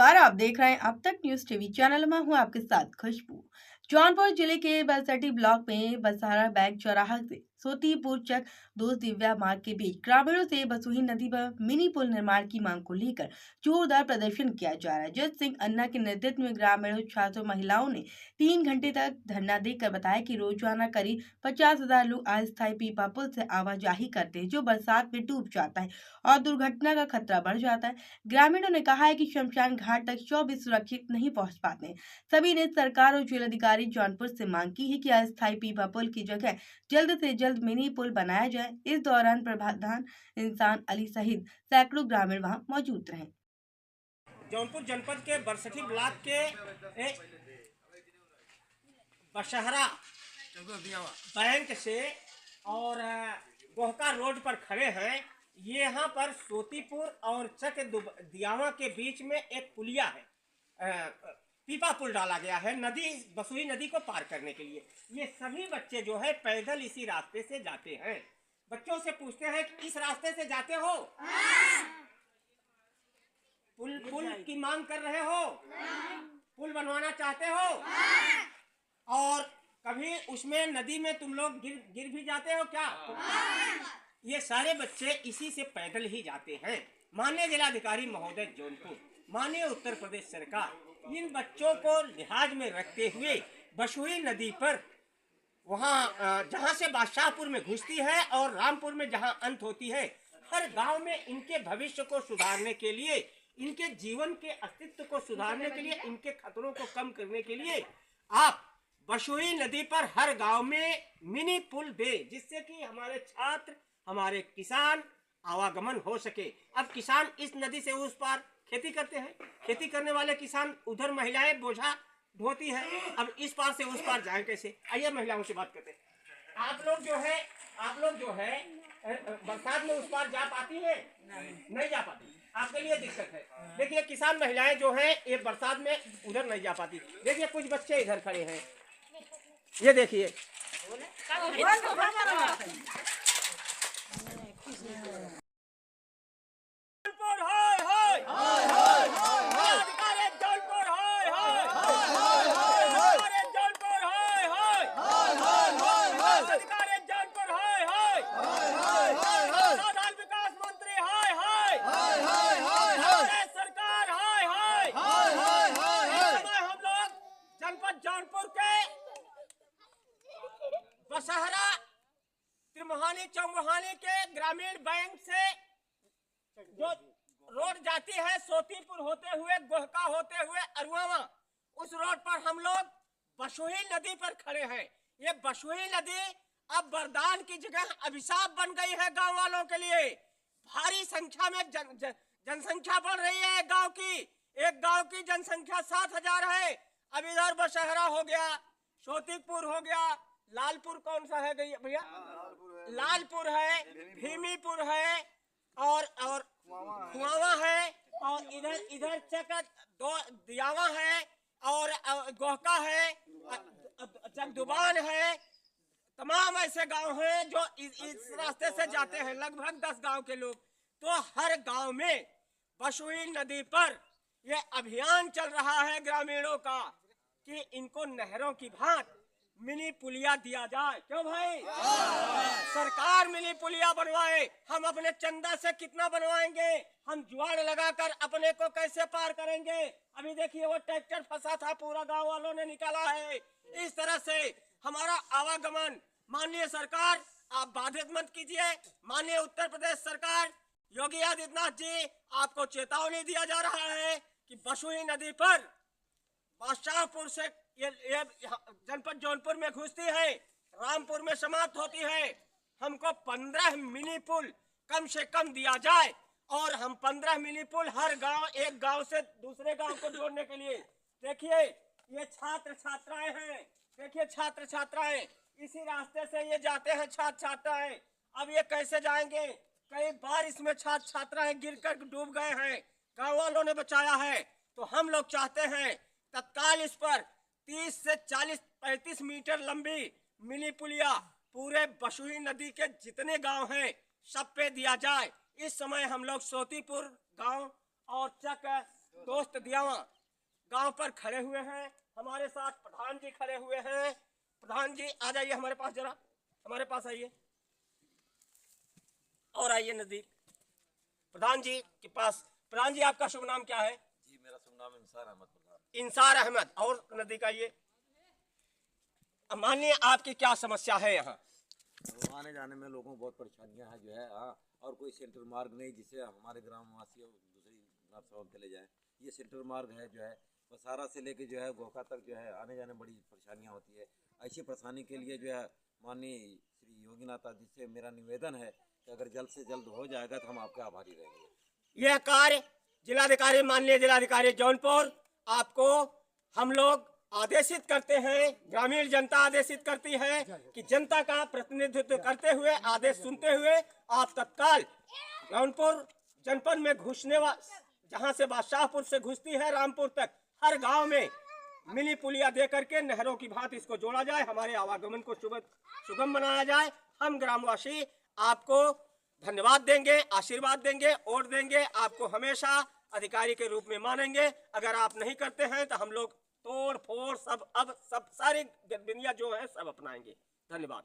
नमस्कार, आप देख रहे हैं अब तक न्यूज टीवी चैनल में हूं आपके साथ खुशबू। जौनपुर जिले के बरसठी ब्लॉक में बसहारा बैंक चौराहा से सोतीपुर चक दो दिव्या मार्ग के बीच ग्रामीणों से बसुही नदी पर मिनी पुल निर्माण की मांग को लेकर जोरदार प्रदर्शन किया जा रहा है। जज सिंह अन्ना के नेतृत्व में ग्रामीणों, छात्रों, महिलाओं ने 3 घंटे तक धरना देकर बताया कि रोजाना करीब 50,000 लोग अस्थायी पीपा पुल से आवाजाही करते हैं, जो बरसात में डूब जाता है और दुर्घटना का खतरा बढ़ जाता है। ग्रामीणों ने कहा है कि शमशान घाट तक 24 सुरक्षित नहीं पहुंच पाते। सभी ने सरकार और जिलाधिकारी जौनपुर से मांग की है कि अस्थायी पीपा पुल की जगह जल्द से जल्द मिनी पुल बनाया जाए। इस दौरान प्रधान इंसान अली सहित सैकड़ों ग्रामीण वहां मौजूद रहे। जौनपुर जनपद के बरसठी ब्लॉक के बसहरा बैंक से और गोहका रोड पर खड़े हैं। ये यहाँ पर सोतीपुर और चक दियावा के बीच में एक पुलिया है, पीपा पुल डाला गया है नदी बसुई नदी को पार करने के लिए। ये सभी बच्चे जो है पैदल इसी रास्ते से जाते हैं। बच्चों से पूछते हैं कि इस रास्ते से जाते हो? पुल की मांग कर रहे हो? पुल बनवाना चाहते हो? और कभी उसमें नदी में तुम लोग गिर भी जाते हो क्या? ये सारे बच्चे इसी से पैदल ही जाते हैं। माननीय जिलाधिकारी महोदय जौनपुर, माननीय उत्तर प्रदेश सरकार इन बच्चों को लिहाज में रखते हुए बसुई नदी पर वहाँ जहाँ से बादशाहपुर में घुसती है और रामपुर में जहाँ अंत होती है, हर गांव में इनके भविष्य को सुधारने के लिए, इनके जीवन के अस्तित्व को सुधारने के लिए, इनके खतरों को कम करने के लिए आप बसुई नदी पर हर गांव में मिनी पुल दे, जिससे कि हमारे छात्र, हमारे किसान आवागमन हो सके। अब किसान इस नदी से उस पार खेती करते हैं, खेती करने वाले किसान उधर महिलाएं बोझा ढोती है, अब इस पार से उस पार जाए कैसे? आइए महिलाओं से बात करते हैं। आप लोग जो है बरसात में उस पार जा पाती है? नहीं जा पाती, आपके लिए दिक्कत है। देखिए किसान महिलाएं जो है ये बरसात में उधर नहीं जा पाती। देखिए कुछ बच्चे इधर खड़े हैं, ये देखिए जौनपुर के बसहरा त्रिमोहानी चौमोहानी के ग्रामीण बैंक से जो रोड जाती है सोतीपुर होते हुए गोहका होते हुए अरुआवा, उस रोड पर हम लोग बसुही नदी पर खड़े हैं। ये बसुही नदी अब वरदान की जगह अभिशाप बन गई है गांव वालों के लिए। भारी संख्या में जनसंख्या बढ़ रही है गांव की। एक गांव की जनसंख्या 7,000 है। अब इधर बसहरा हो गया, सोतीपुर हो गया, लालपुर कौन सा है भैया? लालपुर है, भीमीपुर है और खुआवा है, और इधर चक दो दियावा है और गोहका है, चकदुबान है। तमाम ऐसे गांव हैं जो इस रास्ते से जाते हैं, लगभग 10 गांव के लोग। तो हर गांव में बसुई नदी पर यह अभियान चल रहा है ग्रामीणों का कि इनको नहरों की भांत मिनी पुलिया दिया जाए। क्यों भाई? सरकार मिनी पुलिया बनवाए। हम अपने चंदा से कितना बनवाएंगे? हम जुआड़ लगाकर अपने को कैसे पार करेंगे? अभी देखिए वो ट्रैक्टर फंसा था, पूरा गांव वालों ने निकाला है। इस तरह से हमारा आवागमन, माननीय सरकार आप बाधित मत कीजिए। माननीय उत्तर प्रदेश सरकार योगी आदित्यनाथ जी, आपको चेतावनी दिया जा रहा है कि बसुई नदी पर बादशाहपुर से ये जनपद जौनपुर में घुसती है, रामपुर में समाप्त होती है। हमको 15 मिनी पुल कम से कम दिया जाए और हम 15 मिनी पुल हर गांव, एक गांव से दूसरे गांव को जोड़ने के लिए। देखिए ये छात्र छात्राएं हैं, देखिए छात्र छात्राएं इसी रास्ते से ये जाते हैं छात्र छात्राएं। अब ये कैसे जाएंगे? कई बार इसमें छात्र छात्राएं गिरकर डूब गए हैं, गांव वालों ने बचाया है। तो हम लोग चाहते हैं तत्काल इस पर 30 से 40-35 मीटर लंबी मिनी पुलिया पूरे बसुई नदी के जितने गांव हैं सब पे दिया जाए। इस समय हम लोग सोतीपुर गांव और चक दोस्त दियावा गांव पर खड़े हुए हैं। हमारे साथ प्रधान जी खड़े हुए हैं। प्रधान जी आ जाइए हमारे पास, जरा हमारे पास आइए और आइए नजदीक। प्रधान जी के पास। प्रधान जी आपका शुभ नाम क्या है? जी मेरा शुभ नाम इंसार अहमद प्रधान। इंसार अहमद। और नजदीक आइए। अब मानिए आपकी क्या समस्या है यहाँ? तो आने जाने में लोगों को बहुत परेशानियां हैं जो है। हाँ, और कोई सेंटर मार्ग नहीं जिससे हमारे ग्रामवासी दूसरी ग्राम सभा में चले जाएं। ये सेंटर मार्ग है जो है बसारा से लेके जो है गोखा तक जो है आने जाने में बड़ी परेशानियां होती है। ऐसी परेशानी के लिए जो है माननीय श्री योगीनाथ जी से मेरा निवेदन है कि अगर जल्द से जल्द हो जाएगा तो हम आपके आभारी रहेंगे। यह कार्य जिलाधिकारी, माननीय जिलाधिकारी जौनपुर, आपको हम लोग आदेशित करते हैं, ग्रामीण जनता आदेशित करती है कि जनता का प्रतिनिधित्व करते हुए, आदेश सुनते हुए आप तत्काल जौनपुर जनपद में घुसने जहां से बादशाहपुर से घुसती है रामपुर तक, हर गांव में मिनी पुलिया दे करके नहरों की भांति इसको जोड़ा जाए, हमारे आवागमन को सुगम बनाया जाए। हम ग्रामवासी आपको धन्यवाद देंगे, आशीर्वाद देंगे, वोट देंगे, आपको हमेशा अधिकारी के रूप में मानेंगे। अगर आप नहीं करते हैं तो हम लोग तोड़ फोड़ सब सारी गतिविधियां जो है सब अपनाएंगे। धन्यवाद।